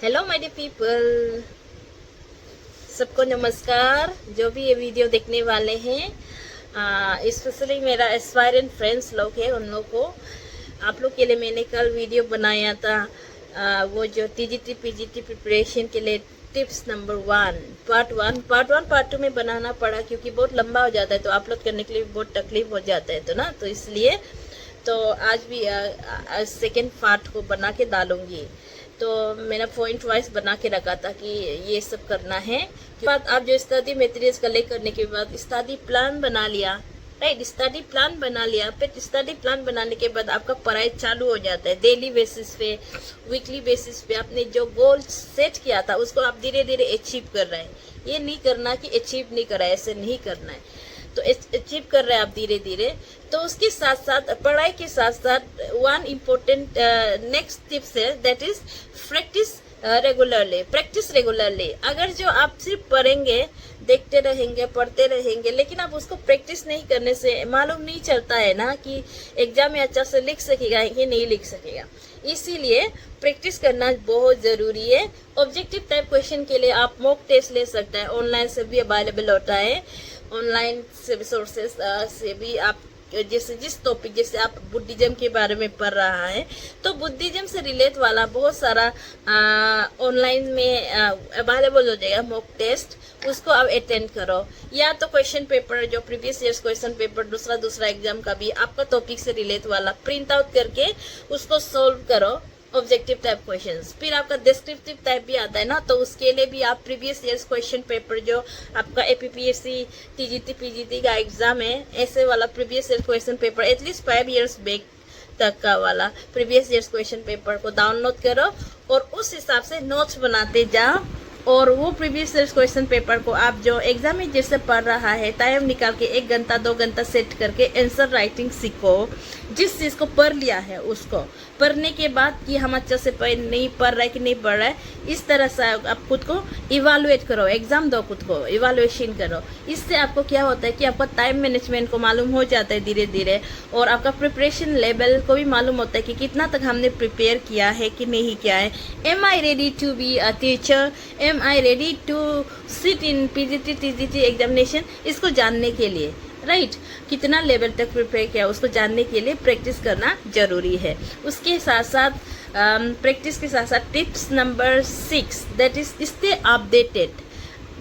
Hello my dear people, सबको नमस्कार। जो भी ये वीडियो देखने वाले हैं, स्पेशली मेरा एस्पायरेंट फ्रेंड्स लोग हैं, उन लोग को आप लोग के लिए मैंने कल वीडियो बनाया था। वो जो टीजीटी पीजीटी प्रिपरेशन के लिए टिप्स नंबर 1 पार्ट 2 में बनाना पड़ा क्योंकि बहुत लंबा हो जाता है, तो अपलोड करने के लिए बहुत तकलीफ हो जाता है, तो इसलिए तो आज भी सेकेंड पार्ट को बना के डालूंगी। तो मैंने पॉइंट वाइज बना के रखा था कि ये सब करना है। बाद आप जो स्टडी मटेरियल्स कलेक्ट करने के बाद स्टडी प्लान बना लिया, राइट। स्टडी प्लान बना लिया, फिर स्टडी प्लान बनाने के बाद आपका पढ़ाई चालू हो जाता है। डेली बेसिस पे, वीकली बेसिस पे आपने जो गोल सेट किया था उसको आप धीरे धीरे अचीव कर रहे हैं। ये नहीं करना कि अचीव नहीं करा है, ऐसे नहीं करना है, तो अचीव कर रहे हैं आप धीरे धीरे। तो उसके साथ साथ पढ़ाई के साथ साथ वन इम्पोर्टेंट नेक्स्ट टिप्स है, दैट इज प्रैक्टिस रेगुलरली। अगर जो आप सिर्फ पढ़ेंगे, देखते रहेंगे, पढ़ते रहेंगे, लेकिन आप उसको प्रैक्टिस नहीं करने से मालूम नहीं चलता है ना कि एग्जाम में अच्छा से लिख सकेगा कि नहीं लिख सकेगा। इसीलिए प्रैक्टिस करना बहुत ज़रूरी है। ऑब्जेक्टिव टाइप क्वेश्चन के लिए आप मॉक टेस्ट ले सकते हैं, ऑनलाइन से भी अवेलेबल होता है। ऑनलाइन से सोर्सेस से भी आप जैसे जिस टॉपिक, जैसे आप बुद्धिज्म के बारे में पढ़ रहा है तो बुद्धिज्म से रिलेट वाला बहुत सारा ऑनलाइन में अवेलेबल हो जाएगा मॉक टेस्ट, उसको आप अटेंड करो। या तो क्वेश्चन पेपर जो प्रीवियस ईयर्स क्वेश्चन पेपर दूसरा एग्जाम का भी आपका टॉपिक से रिलेट वाला प्रिंट आउट करके उसको सोल्व करो, ऑब्जेक्टिव टाइप क्वेश्चंस। फिर आपका डिस्क्रिप्टिव टाइप भी आता है ना, तो उसके लिए भी आप प्रीवियस ईयर्स क्वेश्चन पेपर जो आपका एपीपीएससी टीजीटी पीजीटी का एग्जाम है, ऐसे वाला previous year question paper at least 5 years back तक का वाला प्रीवियस ईयर्स क्वेश्चन पेपर को डाउनलोड करो और उस हिसाब से नोट्स बनाते जाओ। और वो प्रीवियस ईयर्स क्वेश्चन पेपर को आप जो एग्जाम में जैसे पढ़ रहा है टाइम निकाल के 1 घंटा 2 घंटा सेट करके आंसर राइटिंग सीखो। जिस चीज़ को पढ़ लिया है उसको पढ़ने के बाद कि हम अच्छा से नहीं पढ़ रहा है कि नहीं पढ़ रहा है, इस तरह से आप खुद को इवालुएट करो, एग्जाम दो, खुद को इवालुएशन करो। इससे आपको क्या होता है कि आपका टाइम मैनेजमेंट को मालूम हो जाता है धीरे धीरे, और आपका प्रिपरेशन लेवल को भी मालूम होता है कि कितना तक हमने प्रिपेयर किया है कि नहीं किया है। Am I ready to be a teacher, am I ready to sit in PGT TGT examination, इसको जानने के लिए, राइट, कितना लेवल तक प्रिपेयर किया उसको जानने के लिए प्रैक्टिस करना जरूरी है। उसके साथ साथ प्रैक्टिस के साथ साथ tips number 6 that is stay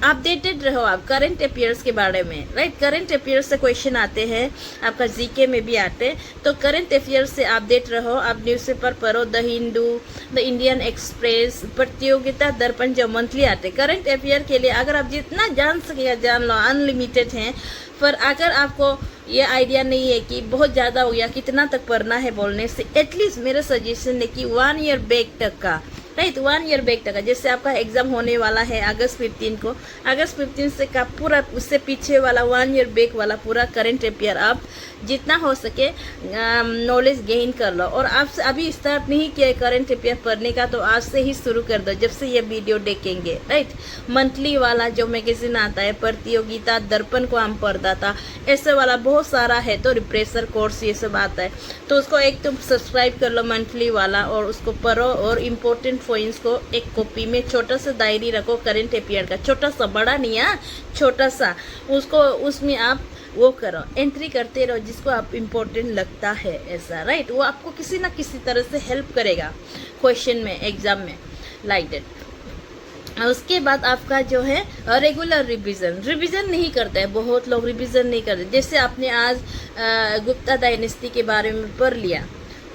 updated रहो आप करंट अफेयर्स के बारे में, राइट। करंट अफेयर्स से क्वेश्चन आते हैं, आपका जीके में भी आते हैं, तो करंट अफेयर्स से अपडेट रहो। आप न्यूज़पेपर पढ़ो, the Hindu, the Indian express, प्रतियोगिता दर्पण जो मंथली आते हैं करंट अफेयर के लिए। अगर आप जितना जान सकेगा जान लो, अनलिमिटेड हैं। पर अगर आपको ये आइडिया नहीं है कि बहुत ज़्यादा हो गया कितना तक पढ़ना है बोलने से, एटलीस्ट मेरा सजेशन है कि 1 ईयर बैक तक का, राइट, 1 ईयर बैक तक का। जैसे आपका एग्जाम होने वाला है अगस्त 15 को, अगस्त 15 से का पूरा उससे पीछे वाला 1 ईयर बैक वाला पूरा करंट अफेयर आप जितना हो सके नॉलेज गेन कर लो। और आप अभी स्टार्ट नहीं किया करंट अफेयर पढ़ने का, तो आज से ही शुरू कर दो, जब से ये वीडियो देखेंगे, राइट। मंथली वाला जो मैगजीन आता है, प्रतियोगिता दर्पण को हम पढ़ता था, ऐसे वाला बहुत सारा है, तो रिप्रेशर कोर्स ये सब आता है, तो उसको एक तुम सब्सक्राइब कर लो मंथली वाला और उसको पढ़ो। और इम्पोर्टेंट पॉइंट्स को एक कॉपी में छोटा सा डायरी रखो करंट अफेयर का, छोटा सा, बड़ा नहीं है, छोटा सा, उसको उसमें आप वो करो, एंट्री करते रहो जिसको आप इम्पोर्टेंट लगता है, ऐसा, राइट। वो आपको किसी ना किसी तरह से हेल्प करेगा क्वेश्चन में, एग्जाम में, लाइक दैट। उसके बाद आपका जो है रेगुलर रिवीजन नहीं करते हैं, बहुत लोग रिवीजन नहीं करते। जैसे आपने आज गुप्ता डायनेस्टी के बारे में पढ़ लिया,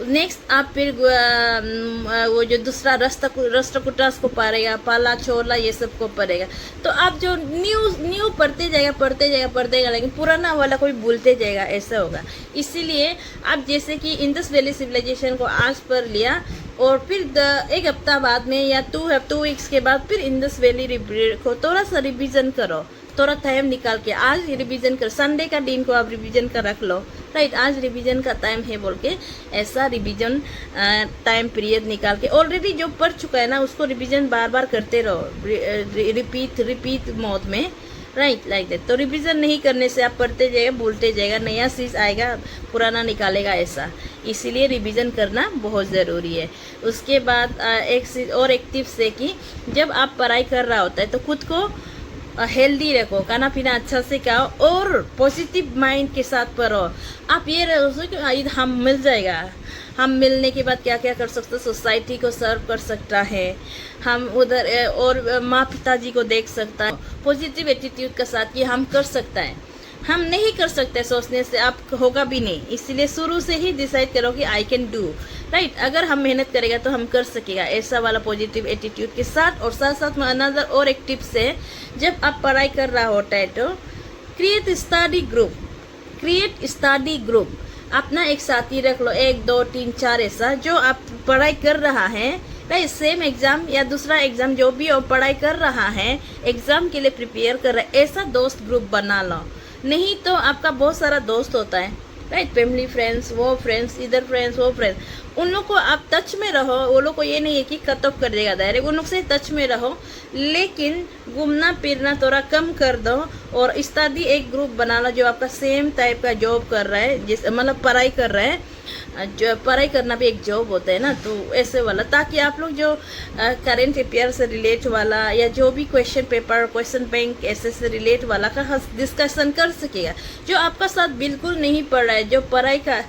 नेक्स्ट आप फिर वो जो दूसरा राष्ट्रकूटास को पढ़ेगा, पाला छोला ये सब को पढ़ेगा, तो आप जो न्यू पढ़ते जाएगा, लेकिन पुराना वाला कोई भूलते जाएगा, ऐसा होगा। इसीलिए आप जैसे कि इंडस वैली सिविलाइजेशन को आज पढ़ लिया और फिर 1 हफ्ता बाद में या 2 वीक्स के बाद फिर इंडस वैली को थोड़ा सा रिवीजन करो, थोड़ा टाइम निकाल के आज रिवीजन कर, संडे का दिन को आप रिवीजन कर रख लो, राइट। आज रिवीजन का टाइम है बोल के ऐसा रिवीजन टाइम पीरियड निकाल के, ऑलरेडी जो पढ़ चुका है ना उसको रिवीजन बार बार करते रहो, रिपीट मोड में, राइट, लाइक दैट। तो रिवीजन नहीं करने से आप पढ़ते जाएगा, भूलते जाएगा, नया चीज़ आएगा पुराना निकालेगा, ऐसा। इसीलिए रिवीजन करना बहुत ज़रूरी है। उसके बाद एक टिप्स है कि जब आप पढ़ाई कर रहा होता है तो खुद को हेल्दी रखो, खाना पीना अच्छा से खाओ और पॉजिटिव माइंड के साथ पढ़ो। आप ये रहो कि हम मिल जाएगा, हम मिलने के बाद क्या क्या कर सकते हैं, सोसाइटी को सर्व कर सकता है, हम उधर और माँ पिताजी को देख सकता है, पॉजिटिव एटीट्यूड के साथ कि हम कर सकता है। हम नहीं कर सकते सोचने से आप होगा भी नहीं, इसलिए शुरू से ही डिसाइड करो कि आई कैन डू, राइट। अगर हम मेहनत करेगा तो हम कर सकेगा, ऐसा वाला पॉजिटिव एटीट्यूड के साथ। और साथ साथ में अनदर और एक टिप्स है, जब आप पढ़ाई कर रहा होता है तो क्रिएट स्टडी ग्रुप। अपना एक साथी रख लो, 1 2 3 4 ऐसा, जो आप पढ़ाई कर रहा है, राइट, सेम एग्जाम या दूसरा एग्जाम जो भी आप पढ़ाई कर रहा है, एग्जाम के लिए प्रिपेयर कर रहा है, ऐसा दोस्त ग्रुप बना लो। नहीं तो आपका बहुत सारा दोस्त होता है, राइट, फैमिली फ्रेंड्स, वो फ्रेंड्स, इधर फ्रेंड्स, वो फ्रेंड्स, उन लोग को आप टच में रहो। वो लोग को ये नहीं है कि कट ऑफ कर देगा डायरेक्ट, उन लोग से टच में रहो, लेकिन घूमना फिरना थोड़ा कम कर दो और स्टडी एक ग्रुप बना लो जो आपका सेम टाइप का जॉब कर रहा है, जिस मतलब पढ़ाई कर रहा है। जो पढ़ाई करना भी एक जॉब होता है ना, तो ऐसे वाला, ताकि आप लोग जो करेंट अफेयर से रिलेट वाला या जो भी क्वेश्चन पेपर, क्वेश्चन बैंक ऐसे से रिलेट वाला का डिस्कशन कर सकेगा। जो आपका साथ बिल्कुल नहीं पढ़ रहा है, जो पढ़ाई का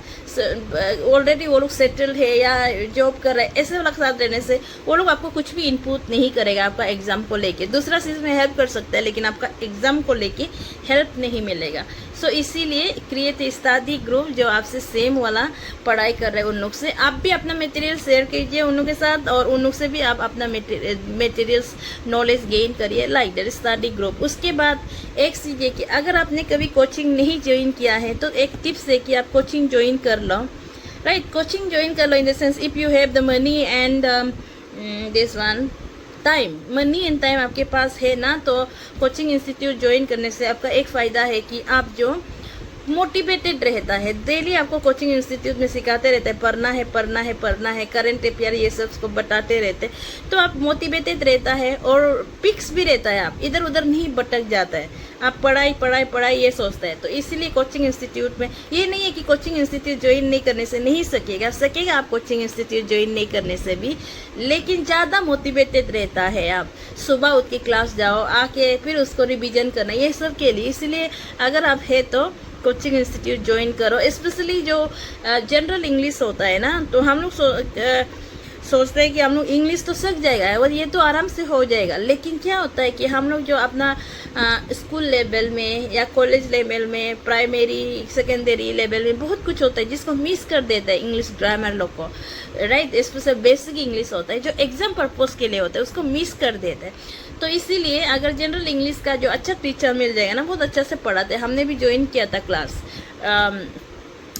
ऑलरेडी वो लोग सेटल है या जॉब कर रहे हैं, ऐसे वाला के साथ रहने से वो लोग आपको कुछ भी इनपुट नहीं करेगा आपका एग्जाम को लेके। दूसरा चीज़ में हेल्प कर सकता है, लेकिन आपका एग्जाम को लेके हेल्प नहीं मिलेगा। सो इसीलिए क्रिएट स्टडी ग्रुप जो आपसे सेम वाला पढ़ाई कर रहे हैं, उन लोग से आप भी अपना मटेरियल शेयर कीजिए उन लोग के साथ, और उन लोग से भी आप अपना मटेरियल्स नॉलेज गेन करिए, लाइक दैट स्टडी ग्रुप। उसके बाद एक चीज़ है कि अगर आपने कभी कोचिंग नहीं ज्वाइन किया है तो एक टिप्स है कि आप कोचिंग ज्वाइन कर लो, राइट। कोचिंग ज्वाइन कर लो in the sense, if you have the money and this one time, money and time आपके पास है ना, तो कोचिंग इंस्टीट्यूट ज्वाइन करने से आपका एक फ़ायदा है कि आप जो मोटिवेटेड रहता है, डेली आपको कोचिंग इंस्टीट्यूट में सिखाते रहते हैं, पढ़ना है पढ़ना है पढ़ना है, करंट अफेयर ये सब को बताते रहते हैं, तो आप मोटिवेटेड रहता है और पिक्स भी रहता है, आप इधर उधर नहीं भटक जाता है, आप पढ़ाई पढ़ाई पढ़ाई ये सोचता है। तो इसीलिए कोचिंग इंस्टीट्यूट में ये नहीं है कि कोचिंग इंस्टीट्यूट ज्वाइन नहीं करने से नहीं सकेगा आप कोचिंग इंस्टीट्यूट ज्वाइन नहीं करने से भी, लेकिन ज़्यादा मोटिवेटेड रहता है। आप सुबह उठ के क्लास जाओ, आके फिर उसको रिविजन करना, ये सब के लिए। इसलिए अगर आप है तो कोचिंग इंस्टीट्यूट ज्वाइन करो, स्पेशली जो जनरल इंग्लिश होता है ना, तो हम लोग सोचते हैं कि हम लोग इंग्लिश तो सीख जाएगा और ये तो आराम से हो जाएगा, लेकिन क्या होता है कि हम लोग जो अपना स्कूल लेवल में या कॉलेज लेवल में, प्राइमरी सेकेंडरी लेवल में बहुत कुछ होता है जिसको मिस कर देता है इंग्लिश ग्रामर लोग को, राइट। स्पेशल बेसिक इंग्लिश होता है जो एग्जाम पर्पज के लिए होता है, उसको मिस कर देता है। तो इसीलिए अगर जनरल इंग्लिश का जो अच्छा टीचर मिल जाएगा ना, बहुत अच्छा से पढ़ाते हैं। हमने भी ज्वाइन किया था क्लास,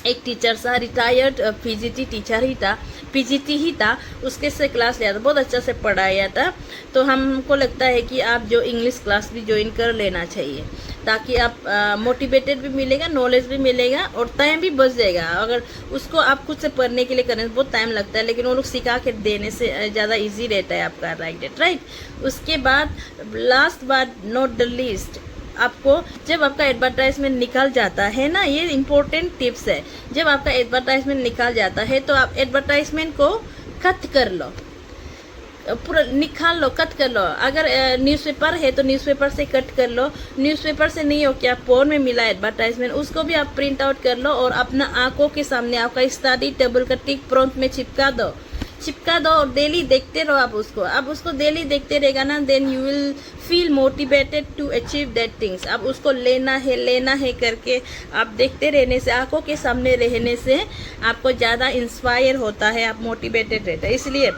एक टीचर सा रिटायर्ड पीजीटी टीचर ही था, पीजीटी ही था, उसके से क्लास लिया था, बहुत अच्छा से पढ़ाया था। तो हमको लगता है कि आप जो इंग्लिश क्लास भी ज्वाइन कर लेना चाहिए, ताकि आप मोटिवेटेड भी मिलेगा, नॉलेज भी मिलेगा और टाइम भी बच जाएगा। अगर उसको आप खुद से पढ़ने के लिए करने में बहुत टाइम लगता है, लेकिन वो लोग सिखा के देने से ज़्यादा इजी रहता है आपका, राइट। उसके बाद last but not the least, आपको जब आपका एडवर्टाइजमेंट निकल जाता है ना, ये इम्पोर्टेंट टिप्स है, जब आपका एडवर्टाइजमेंट निकल जाता है तो आप एडवर्टाइजमेंट को कट कर लो, पूरा निकाल लो, कट कर लो। अगर न्यूज़पेपर है तो न्यूज़पेपर से कट कर लो, न्यूज़पेपर से नहीं हो क्या फोन में मिला एडवर्टाइजमेंट, उसको भी आप प्रिंट आउट कर लो और अपना आंखों के सामने आपका स्टडी टेबल का टिक प्रॉम्प्ट में चिपका दो और डेली देखते रहो आप उसको। अब उसको डेली देखते रहेगा ना, then you will feel motivated to achieve that things. अब उसको लेना है करके आप देखते रहने से, आंखों के सामने रहने से आपको ज़्यादा इंस्पायर होता है, आप मोटिवेटेड रहते हैं। इसलिए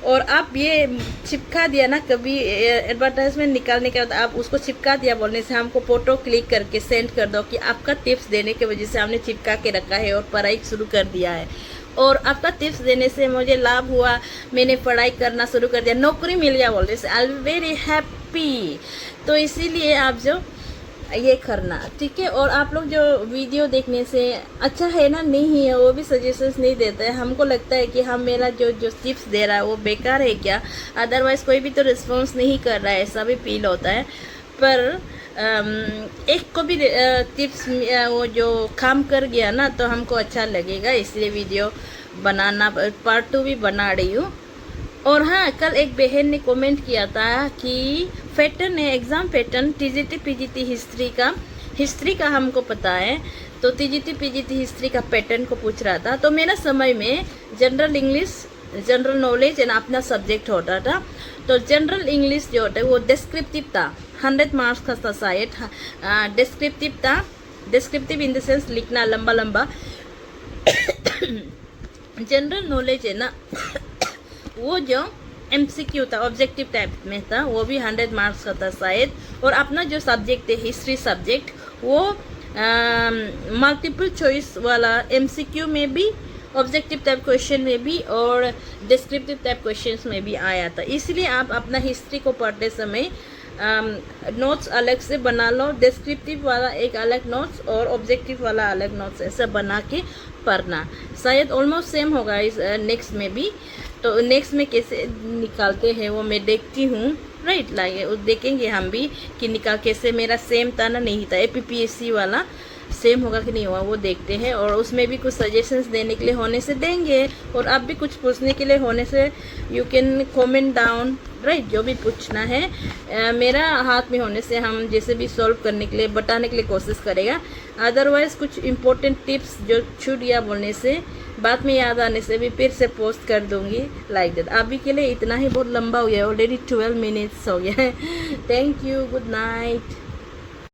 और आप ये चिपका दिया ना, कभी एडवर्टाइजमेंट निकालने के बाद आप उसको चिपका दिया बोलने से, हमको फ़ोटो क्लिक करके सेंड कर दो कि आपका टिप्स देने की वजह से हमने चिपका के रखा है और पढ़ाई शुरू कर दिया है, और आपका टिप्स देने से मुझे लाभ हुआ, मैंने पढ़ाई करना शुरू कर दिया, नौकरी मिल गया बोलने से, आई एम वेरी हैप्पी। तो इसीलिए आप जो ये करना, ठीक है। और आप लोग जो वीडियो देखने से अच्छा है ना, नहीं है, वो भी सजेशंस नहीं देता है। हमको लगता है कि हम मेरा जो टिप्स दे रहा है वो बेकार है क्या, अदरवाइज़ कोई भी तो रिस्पॉन्स नहीं कर रहा है, ऐसा भी फील होता है। पर एक को भी टिप्स वो जो काम कर गया ना तो हमको अच्छा लगेगा, इसलिए वीडियो बनाना पार्ट 2 भी बना रही हूँ। और हाँ, कल एक बहन ने कमेंट किया था कि पैटर्न है, exam pattern TGT PGT history का हमको पता है, तो टीजीटी पीजीटी हिस्ट्री का पैटर्न को पूछ रहा था। तो मेरा समय में general English, general knowledge and अपना सब्जेक्ट होता था। तो जनरल इंग्लिश जो होता है वो डिस्क्रिप्टिव था, 100 मार्क्स का था शायद। डिस्क्रिप्टिव था, डिस्क्रिप्टिव इन द सेंस लिखना लंबा लंबा। जनरल नॉलेज है ना वो जो MCQ था, ऑब्जेक्टिव टाइप में था, वो भी 100 मार्क्स का था शायद। और अपना जो सब्जेक्ट है हिस्ट्री सब्जेक्ट, वो मल्टीपल चॉइस वाला MCQ में भी, ऑब्जेक्टिव टाइप क्वेश्चन में भी और डिस्क्रिप्टिव टाइप क्वेश्चंस में भी आया था। इसलिए आप अपना हिस्ट्री को पढ़ते समय नोट्स अलग से बना लो, डिस्क्रिप्टिव वाला एक अलग नोट्स और ऑब्जेक्टिव वाला अलग नोट्स, ऐसा बना के पढ़ना। शायद ऑलमोस्ट सेम होगा इस नेक्स्ट में भी। तो नेक्स्ट में कैसे निकालते हैं वो मैं देखती हूँ, राइट। लाइक देखेंगे हम भी कि निकाल कैसे, मेरा सेम था ना नहीं था, APPSC वाला सेम होगा कि नहीं हुआ वो देखते हैं। और उसमें भी कुछ सजेशंस देने के लिए होने से देंगे, और आप भी कुछ पूछने के लिए होने से you can comment down, right. जो भी पूछना है मेरा हाथ में होने से हम जैसे भी सॉल्व करने के लिए, बताने के लिए कोशिश करेगा। अदरवाइज़ कुछ इम्पोर्टेंट टिप्स जो छूट गया बोलने से, बाद में याद आने से भी फिर से पोस्ट कर दूंगी, लाइक दैट। अभी के लिए इतना ही, बहुत लंबा हो गया, ऑलरेडी 12 मिनट्स हो गया है। Thank you, good night.